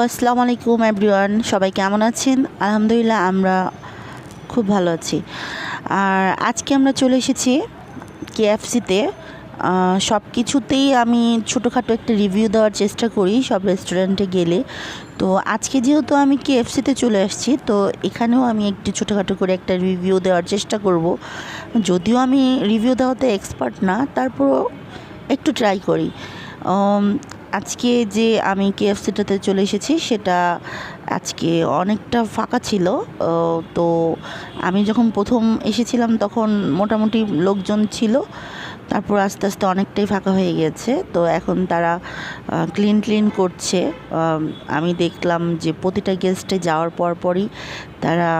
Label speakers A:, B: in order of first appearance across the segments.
A: আসসালামু আলাইকুম এভরিওয়ান, সবাই কেমন আছেন? আলহামদুলিল্লাহ আমরা খুব ভালো আছি। আর আজকে আমরা চলে এসেছি কেএফসিতে। সব কিছুতেই আমি ছোটোখাটো একটা রিভিউ দেওয়ার চেষ্টা করি সব রেস্টুরেন্টে গেলে। তো আজকে যেহেতু আমি কেএফসিতে চলে আসছি, তো এখানেও আমি একটু ছোটোখাটো করে একটা রিভিউ দেওয়ার চেষ্টা করব। যদিও আমি রিভিউ দেওয়াতে এক্সপার্ট না, তারপরও একটু ট্রাই করি। আজকে যে আমি কেএফসিটাতে চলে এসেছি সেটা আজকে অনেকটা ফাঁকা ছিল। তো আমি যখন প্রথম এসেছিলাম তখন মোটামুটি লোকজন ছিল, তারপর আস্তে আস্তে অনেকটাই ফাঁকা হয়ে গেছে। তো এখন তারা ক্লিন করছে। আমি দেখলাম যে প্রতিটা গেস্টে যাওয়ার পরই তারা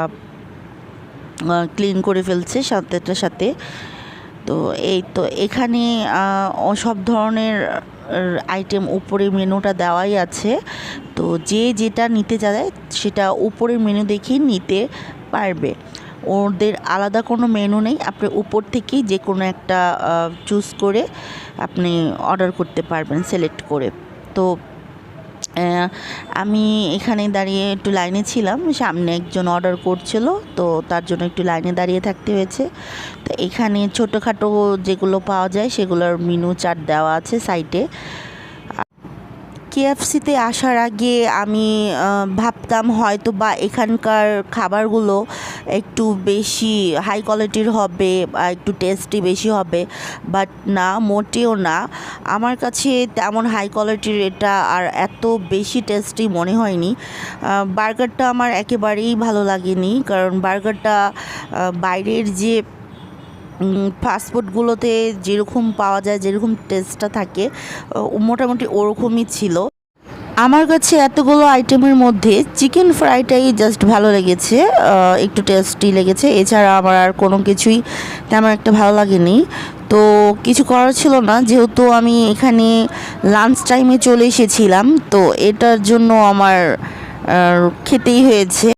A: ক্লিন করে ফেলছে সাথে সাথে। তো এই তো এখানে সব ধরনের আইটেম উপরে মেনুটা দেওয়াই আছে। তো যে যেটা নিতে চায় সেটা উপরের মেনু দেখেই নিতে পারবে। ওদের আলাদা কোনো মেনু নেই, আপনি উপর থেকেই যে কোনো একটা চুজ করে আপনি অর্ডার করতে পারবেন সিলেক্ট করে। তো আমি এখানে দাঁড়িয়ে একটু লাইনে ছিলাম, সামনে একজন অর্ডার করছিল, তো তার জন্য একটু লাইনে দাঁড়িয়ে থাকতে হয়েছে। তো এখানে ছোটোখাটো যেগুলো পাওয়া যায় সেগুলোর মেনু চার্ট দেওয়া আছে সাইটে। কেএফসিতে আসার আগে আমি ভাবতাম হয়তো বা এখানকার খাবারগুলো একটু বেশি হাই কোয়ালিটির হবে বা একটু টেস্টি বেশি হবে, বাট না, মোটেও না। আমার কাছে তেমন হাই কোয়ালিটির এটা আর এত বেশি টেস্টি মনে হয়নি। বার্গারটা আমার একেবারেই ভালো লাগেনি, কারণ বার্গারটা বাইরের যে ফাস্টফুডগুলোতে যেরকম পাওয়া যায়, যেরকম টেস্টটা থাকে মোটামুটি ওরকমই ছিল। আমার কাছে এতগুলো আইটেমের মধ্যে চিকেন ফ্রাইটাই জাস্ট ভালো লেগেছে, একটু টেস্টি লেগেছে। এছাড়া আমার আর কোনো কিছুই তেমন একটা ভালো লাগেনি। তো কিছু করার ছিল না, যেহেতু আমি এখানে লাঞ্চ টাইমে চলে এসেছিলাম, তো এটার জন্য আমার খেতেই হয়েছে।